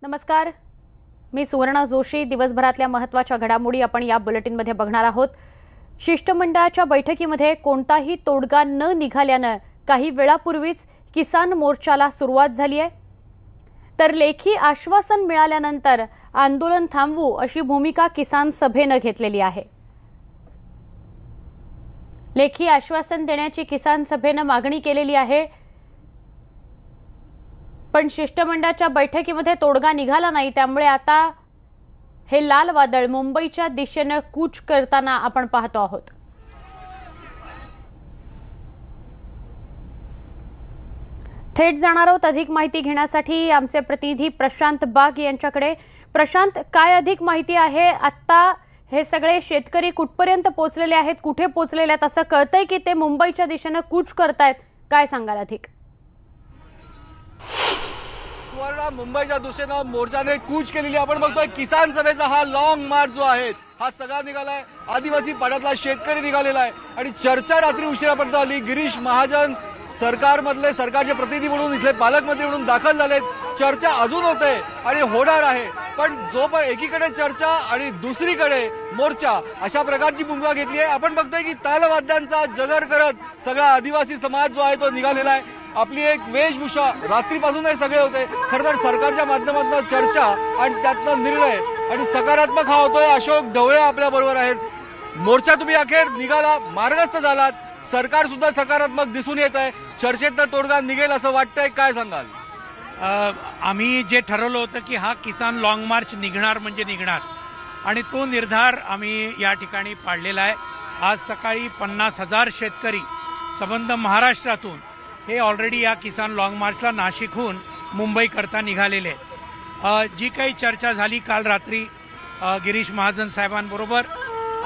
नमस्कार, मी सुवर्णा जोशी। दिवसभरातल्या महत्त्वाच्या घडामोडी आपण या बुलेटिनमध्ये बघणार आहोत। शिष्टमंडळाच्या बैठकीमध्ये कोणताही तोडगा न निघाल्याने काही वेळापूर्वीच किसान मोर्चाला सुरुवात झाली आहे। तर लेखी आश्वासन मिळाल्यानंतर आंदोलन थांबवू अशी भूमिका किसान सभेने घेतलेली आहे। लेखी आश्वासन देण्याची किसान सभेने मागणी केलेली आहे, पण शिष्टमंडळाच्या बैठकीमध्ये तोडगा निघाला नाही। त्यामुळे आता हे लाल वादळ मुंबईच्या दिशेने कूच करताना आपण पाहतो आहोत। थेट जाणार आहोत अधिक माहिती घेण्यासाठी आमचे प्रतिनिधी प्रशांत बाग यांच्याकडे। प्रशांत, काय अधिक माहिती आहे? आता हे सगळे शेतकरी कुठपर्यंत पोहोचलेले आहेत, कुठे पोहोचलेले आहेत असं कळतंय की ते मुंबईच्या दिशेने कूच करतायत? काय सांगाल अधिक? मुंबईच्या दिशेने मोर्चाने कूच केलेली आपण बघतोय। किसान सभेचा हा लॉंग मार्च जो आहे हा सगळा निघालाय। आदिवासी पाड्यातला शेतकरी निघालेला आहे आणि चर्चा रात्री उशिरापर्यंत आली। गिरीश महाजन सरकारचे प्रतिनिधी म्हणून इथले पालकमंत्री म्हणून दाखल झालेत। चर्चा अजून होते आणि होणार आहे, पण जोपर्यंत एकीकडे चर्चा आणि दुसरीकडे मोर्चा अशा प्रकारची भूमिका घेतली आहे। आपण बघतोय की तालवाद्यांचा जगर करत सगळा आदिवासी समाज जो आहे तो निघालेला आहे। आपली एक वेशभूषा रात्रीपासून हे सगळे होते। खरं तर सरकारच्या माध्यमातून चर्चा आणि त्यातनं निर्णय आणि सकारात्मक हा होतोय। अशोक ढवळे आपल्या बरोबर आहेत। मोर्चा तुम्ही अखेर निघाला, मार्गस्थ झालात, सरकार सुद्धा सकारात्मक दिसून येत आहे। चर्चेत तोडगा निघेल असं वाटतंय, काय सांगाल? आम्ही जे ठरवलं होतं की हा किसान लॉंग मार्च निघणार म्हणजे निघणार आणि तो निर्धार आम्ही या ठिकाणी पाडलेला आहे। आज सकाळी 50,000 शेतकरी संबंध महाराष्ट्रातून हे ऑलरेडी या किसान लॉंग मार्चला नाशिकहून मुंबई करता निघालेले आहेत। जी काही चर्चा झाली काल रात्री गिरीश महाजन साहेबांबरोबर,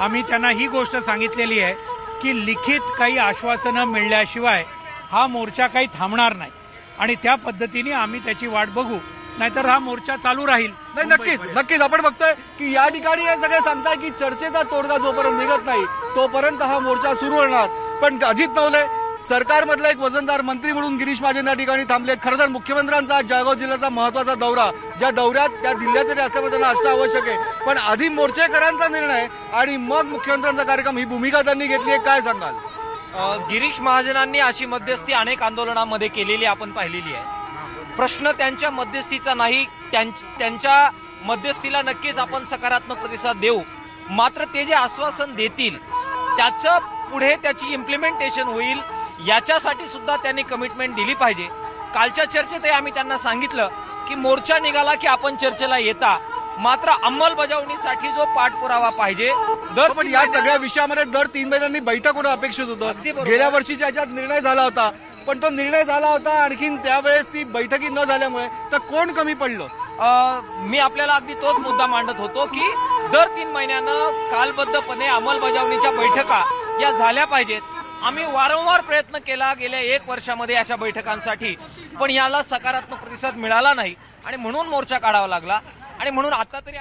आम्ही त्यांना ही गोष्ट सांगितलेली आहे की लिखित काही आश्वासनं मिळाल्याशिवाय हा मोर्चा काही थांबणार नाही आणि त्या पद्धतीने आम्ही त्याची वाट बघू, नाहीतर हा मोर्चा चालू राहील। नाही, नक्कीच आपण बघतोय की या ठिकाणी हे सगळे सांगताय की चर्चेचा तोडगा जोपर्यंत निघत नाही तोपर्यंत हा मोर्चा सुरू होणार। पण अजित नवले सरकारमधला एक वजनदार मंत्री म्हणून गिरीश महाजन या ठिकाणी थांबलेत। खरं तर मुख्यमंत्र्यांचा जळगाव जिल्ह्याचा महत्वाचा दौरा, ज्या दौऱ्यात त्या जिल्ह्यातले असल्यामुळे त्यांना असणं आवश्यक आहे, पण आधी मोर्चेकरांचा निर्णय आणि मग मुख्यमंत्र्यांचा कार्यक्रम ही भूमिका त्यांनी घेतली आहे, काय सांगाल? गिरीश महाजनांनी अशी मध्यस्थी अनेक आंदोलनांमध्ये केलेली आपण पाहिलेली आहे। प्रश्न त्यांच्या मध्यस्थीचा नाही, त्यांच्या मध्यस्थीला नक्कीच आपण सकारात्मक प्रतिसाद देऊ, मात्र ते जे आश्वासन देतील त्याचं पुढे त्याची इम्प्लिमेंटेशन होईल याच्यासाठी सुद्धा त्यांनी कमिटमेंट दिली पाहिजे। कालच्या चर्चेतही आम्ही त्यांना सांगितलं की मोर्चा निघाला की आपण चर्चेला येता, मात्र अंमलबजावणीसाठी जो पाठपुरावा पाहिजे। पण या सगळ्या विषयामध्ये दर 3 महिन्यांनी बैठक होणं अपेक्षित होतं। गेल्या वर्षीच्या याच्यात निर्णय झाला होता, पण तो निर्णय झाला होता आणखीन त्यावेळेस ती बैठकी न झाल्यामुळे तर कोण कमी पडलं? मी आपल्याला अगदी तोच मुद्दा मांडत होतो की दर 3 महिन्यानं कालबद्धपणे अंमलबजावणीच्या बैठका या झाल्या पाहिजेत। आम्ही वारंवार प्रयत्न केला गेल्या 1 वर्षामध्ये अशा बैठकांसाठी, पण याला सकारात्मक प्रतिसाद मिळाला नाही आणि म्हणून मोर्चा काढावा लागला आणि म्हणून आता तरी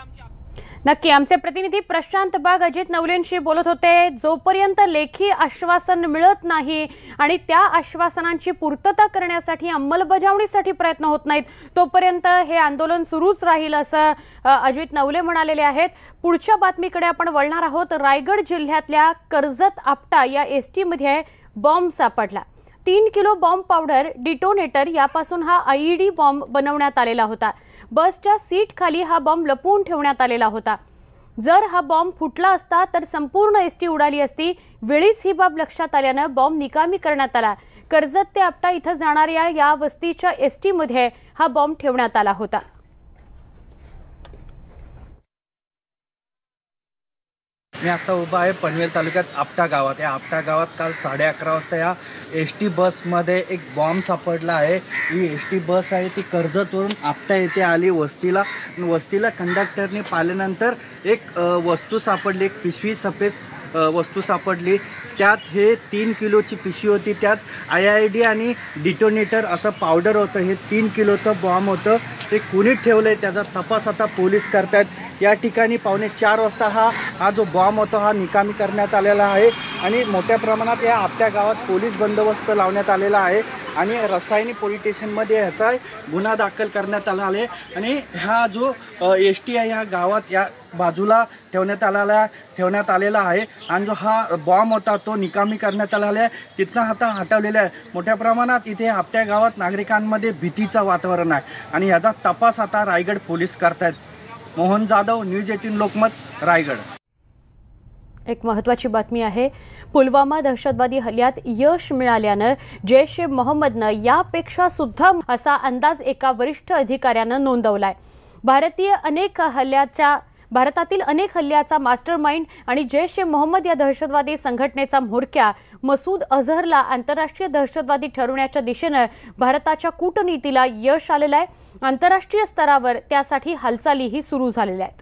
नक्की आमचे प्रतिनिधी प्रशांत बाग अजित नवलेंशी बोलत होते। जोपर्यंत लेखी आश्वासन मिळत नाही आणि त्या आश्वासनांची पूर्तता करण्यासाठी अंमलबजावणीसाठी प्रयत्न होत नाहीत तोपर्यंत हे आंदोलन सुरूच राहील असं अजित नवले म्हणालेले आहेत। पुढच्या बातमीकडे आपण वळणार आहोत। रायगड जिल्ह्यातल्या कर्जत आपटा या एसटी मध्ये बॉम्ब सापडला। 3 किलो बॉम्ब पावडर, डिटोनेटर यापासून हा आयईडी बॉम्ब बनवण्यात आलेला होता। बसच्या सीट खाली हा बॉम्ब लपवून ठेवण्यात आलेला होता। जर हा बॉम्ब फुटला असता तर संपूर्ण एसटी उडाली असती। वेळीच ही बाब लक्षात आल्याने बॉम्ब निकामी करण्यात आला। कर्जत ते आपटा इथं जाणाऱ्या या वस्तीच्या एसटी मध्ये हा बॉम्ब ठेवण्यात आला होता। मी आता उभा आहे पनवेल तालुक्यात आपटा गावात। या आपटा गावात काल 11:30 वाजता या एसटी बसमध्ये एक बॉम्ब सापडला आहे। ही एसटी बस आहे ती कर्जतवरून आपटा येथे आली वस्तीला कंडक्टरने पाहिल्यानंतर एक वस्तू सापडली, एक पिशवी सफेद वस्तू सापडली। त्यात हे 3 किलोची पिशवी होती, त्यात आयईडी आणि डिटोनेटर असं पावडर होतं। हे 3 किलोचं बॉम्ब होतं, ते कुणी ठेवलंय त्याचा तपास आता पोलीस करतात। या ठिकाणी 4:15 वाजता हा जो बॉम्ब होता हा निकामी करण्यात आलेला आहे आणि मोठ्या प्रमाणात या आपट्या गावात पोलीस बंदोबस्त लावण्यात आलेला आहे आणि रसायनी पोलीस स्टेशनमध्ये ह्याचा गुन्हा दाखल करण्यात आला आहे आणि हा जो ST आहे ह्या गावात या बाजूला ठेवण्यात आलेला आहे आणि जो हा बॉम्ब होता तो निकामी करण्यात आलेला आहे, तिथनं आता हटवलेला आहे. मोठ्या प्रमाणात इथे आपट्या गावात नागरिकांमध्ये भीतीचं वातावरण आहे आणि ह्याचा तपास आता रायगड पोलीस करतायत. मोहन जाधव, न्यूज 18 लोकमत, रायगड. एक महत्त्वाची बातमी आहे. पुलवामा दहशतवादी हल्ल्यात यश मिळाल्यानं जैश ए मोहम्मदनं यापेक्षा सुद्धा असा अंदाज एका वरिष्ठ अधिकाऱ्यानं नोंदवलाय. भारतातील अनेक हल्ल्याचा मास्टरमाइंड आणि जैश ए मोहम्मद या दहशतवादी संघटनेचा म्होरक्या मसूद अझहरला आंतरराष्ट्रीय दहशतवादी ठरवण्याच्या दिशेनं भारताच्या कूटनीतीला यश आलेलं आहे. आंतरराष्ट्रीय स्तरावर त्यासाठी हालचालीही सुरू झालेल्या आहेत.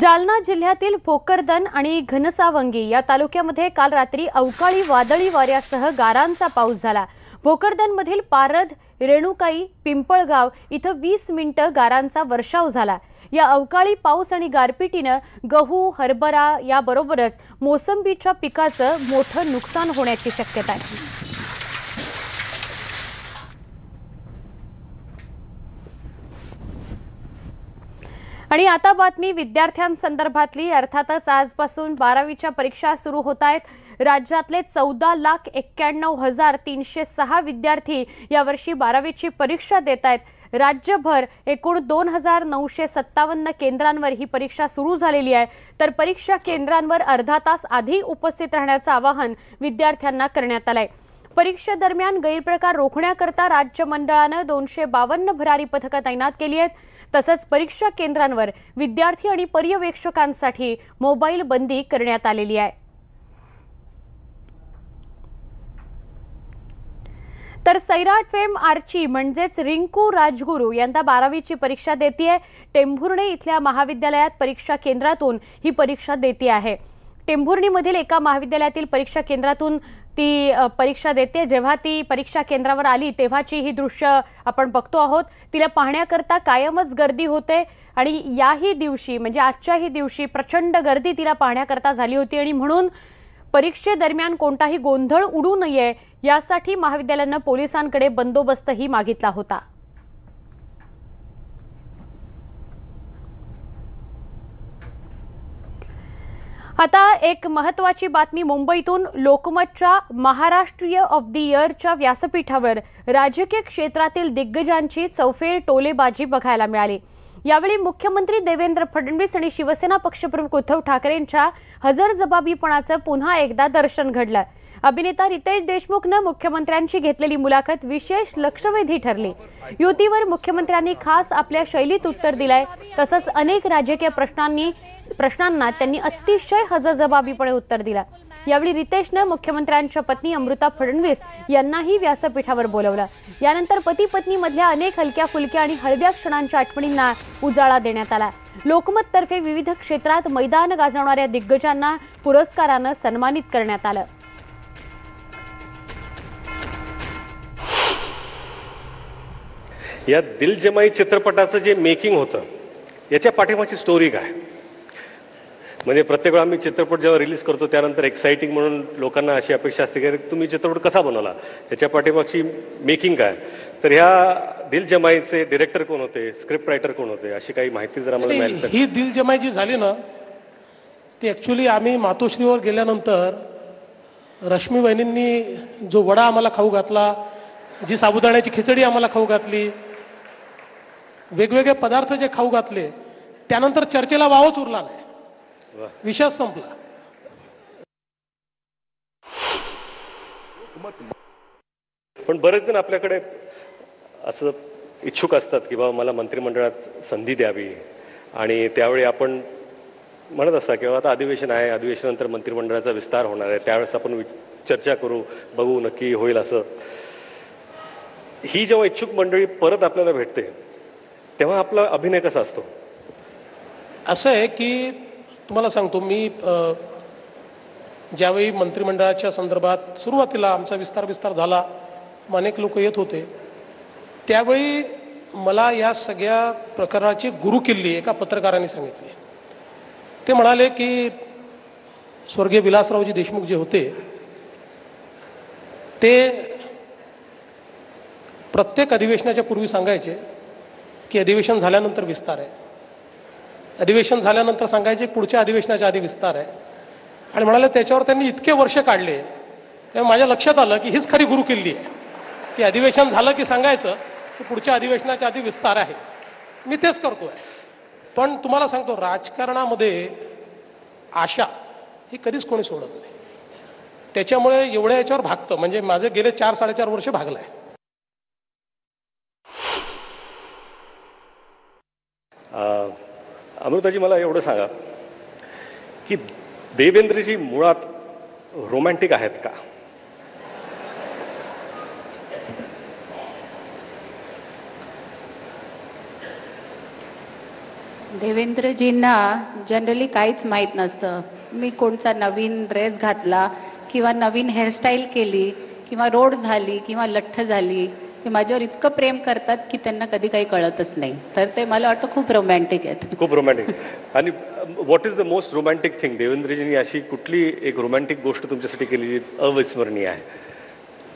जालना जिल्ह्यातील भोकरदन आणि घनसावंगी या तालुक्यामध्ये काल रात्री अवकाळी वादळी वाऱ्यासह गारांचा पाऊस झाला. भोकरदनमधील पारद, रेणुकाई, पिंपळगाव इथं 20 मिनिटं गारांचा वर्षाव झाला. या अवकाळी पाऊस आणि गारपिटीनं गहू, हरभरा याबरोबरच मोसंबीच्या पिकाचं मोठं नुकसान होण्याची शक्यता आहे. आणि आता बातमी विद्यार्थ्यांसंदर्भातली. अर्थातच आजपासून 12वीच्या परीक्षा सुरू होत आहेत. राज्यातले 14,91,306 विद्यार्थी यावर्षी 12वीची परीक्षा देत आहेत. राज्यभर एकूण 2,957 केंद्रांवर ही परीक्षा सुरू झालेली आहे. तर परीक्षा केंद्रांवर अर्धा तास आधी उपस्थित राहण्याचं आवाहन विद्यार्थ्यांना करण्यात आलंय. परीक्षेदरम्यान गैरप्रकार रोखण्याकरता राज्य मंडळानं 252 भरारी पथकं तैनात केली आहेत. तसंच परीक्षा केंद्रांवर विद्यार्थी आणि पर्यवेक्षकांसाठी मोबाईल बंदी करण्यात आलेली आहे. तर सैराट फेम आर्ची म्हणजेच रिंकू राजगुरू यंदा 12वीची परीक्षा देतीये. टेंभुर्णी इथल्या महाविद्यालयात परीक्षा केंद्रातून ही परीक्षा देती आहे. टेंभुर्णीमधील एका महाविद्यालयातील परीक्षा केंद्रातून ती परीक्षा देते. जेव्हा ती परीक्षा केंद्रावर आली तेव्हाची ही दृश्य आपण बघतो आहोत. तिला पाहण्याकरता कायमच गर्दी होते आणि याही दिवशी म्हणजे आजच्याही दिवशी प्रचंड गर्दी तिला पाहण्याकरता झाली होती आणि म्हणून परीक्षेदरम्यान कोणताही गोंधळ उडू नये यासाठी महाविद्यालयानं पोलिसांकडे बंदोबस्तही मागितला होता. आता एक महत्त्वाची बातमी मुंबईतून. लोकमतच्या महाराष्ट्रीय ऑफ द इयरच्या व्यासपीठावर राजकीय क्षेत्रातील दिग्गजांची चौफेर टोलेबाजी बघायला मिळाली. यावेळी मुख्यमंत्री देवेंद्र फडणवीस आणि शिवसेना पक्षप्रमुख उद्धव ठाकरेंच्या हजरजबाबीपणाचं पुन्हा एकदा दर्शन घडलं. अभिनेता रितेश देशमुखनं मुख्यमंत्र्यांची घेतलेली मुलाखत विशेष लक्षवेधी ठरली. युतीवर मुख्यमंत्र्यांनी खास आपल्या शैलीत उत्तर दिलंय. तसंच अनेक राजकीय प्रश्नांना त्यांनी अतिशय हजरजबाबीपणे उत्तर दिलं. यावेळी रितेशनं मुख्यमंत्र्यांच्या पत्नी अमृता फडणवीस यांनाही व्यासपीठावर बोलवलं. यानंतर पती पत्नीमधल्या अनेक हलक्या फुलक्या आणि हळव्या क्षणांच्या आठवणींना उजाळा देण्यात आला. लोकमत तर्फे विविध क्षेत्रात मैदान गाजवणाऱ्या दिग्गजांना पुरस्कारानं सन्मानित करण्यात आलं. या दिलजमाई चित्रपटाचं जे मेकिंग होतं याच्या पाठीमागची स्टोरी काय, म्हणजे प्रत्येक वेळा आम्ही चित्रपट जेव्हा रिलीज करतो त्यानंतर एक्साइटिंग म्हणून लोकांना अशी अपेक्षा असते की तुम्ही चित्रपट कसा बनवला, याच्या पाठीमागची मेकिंग काय. तर ह्या दिलजमाईचे डिरेक्टर कोण होते, स्क्रिप्ट रायटर कोण होते, अशी काही माहिती जर आम्हाला मिळाली तर. ही दिलजमाई जी झाली ना ती ऍक्च्युली आम्ही मातोश्रीवर गेल्यानंतर रश्मी वहिनींनी जो वडा आम्हाला खाऊ घातला, जी साबुदाण्याची खिचडी आम्हाला खाऊ घातली, वेगवेगळे पदार्थ जे खाऊ घातले, त्यानंतर चर्चेला वावच उरला नाही, विषय संपला. पण बरेच जण आपल्याकडे असं इच्छुक असतात की बाबा मला मंत्रिमंडळात संधी द्यावी आणि त्यावेळी आपण म्हणत असता की आता अधिवेशन आहे, अधिवेशनानंतर मंत्रिमंडळाचा विस्तार होणार आहे, त्यावेळेस आपण चर्चा करू, बघू नक्की होईल असं. ही जेव्हा इच्छुक मंडळी परत आपल्याला भेटते तेव्हा आपला अभिनय कसा असतो? असं आहे की तुम्हाला सांगतो मी ज्यावेळी मंत्रिमंडळाच्या संदर्भात सुरुवातीला आमचा विस्तार झाला, अनेक लोक येत होते, त्यावेळी मला या सगळ्या प्रकरणाची गुरुकिल्ली एका पत्रकाराने सांगितली. ते म्हणाले की स्वर्गीय विलासरावजी देशमुख जे होते ते प्रत्येक अधिवेशनाच्या पूर्वी सांगायचे की अधिवेशन झाल्यानंतर विस्तार आहे, अधिवेशन झाल्यानंतर सांगायचे पुढच्या अधिवेशनाच्या आधी विस्तार आहे. आणि म्हणाले त्याच्यावर त्यांनी इतके वर्ष काढले तेव्हा माझ्या लक्षात आलं की हीच खरी गुरुकिल्ली आहे की अधिवेशन झालं की सांगायचं की पुढच्या अधिवेशनाच्या आधी विस्तार आहे. मी तेच करतोय. पण तुम्हाला सांगतो राजकारणामध्ये आशा ही कधीच कोणी सोडत नाही. त्याच्यामुळे एवढ्या याच्यावर भागतं, म्हणजे माझे गेले 4-4.5 वर्ष भागलाय. अमृताजी मला एवढं सांगा की देवेंद्रजी मुळात रोमॅन्टिक आहेत का? देवेंद्रजींना जनरली काहीच माहीत नसतं. मी कोणता नवीन ड्रेस घातला किंवा नवीन हेअरस्टाईल केली किंवा रोड झाली किंवा लठ्ठ झाली की माझ्यावर इतकं प्रेम करतात की त्यांना कधी काही कळतच नाही. तर ते मला वाटतं खूप रोमॅन्टिक आहेत. खूप रोमॅन्टिक. आणि what is the most romantic thing? देवेंद्रजींनी अशी कुठली एक रोमॅन्टिक गोष्ट तुमच्यासाठी केली जी अविस्मरणीय आहे?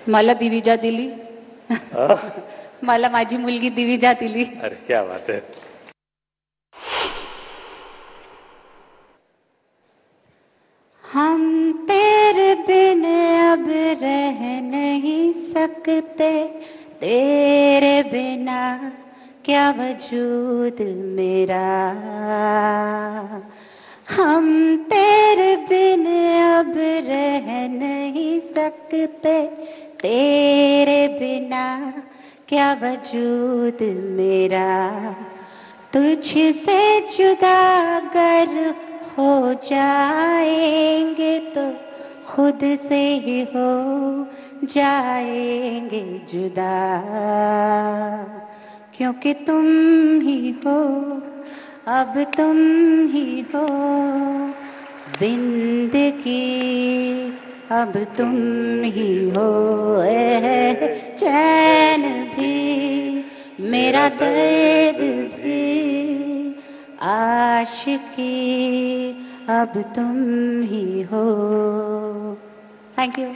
मला दिविजा दिली. मला माझी मुलगी दिविजा दिली. अरे क्या बात है. हम तेरे बिन अब रह नहीं सकते, तेरे बिना क्या वजूद मेरा. हम तेरे बिन अब रह नहीं सकते, तेरे बिना क्या वजूद मेरा. तुझसे जुदा अगर हो जाएंगे तो खुद से ही हो जाएंगे जुदा. क्योंकि तुम ही हो, अब तुम ही हो जिंदगी, अब तुम ही हो. चैन भी मेरा दर्द भी आशिकी, अब तुम ही हो. Thank you.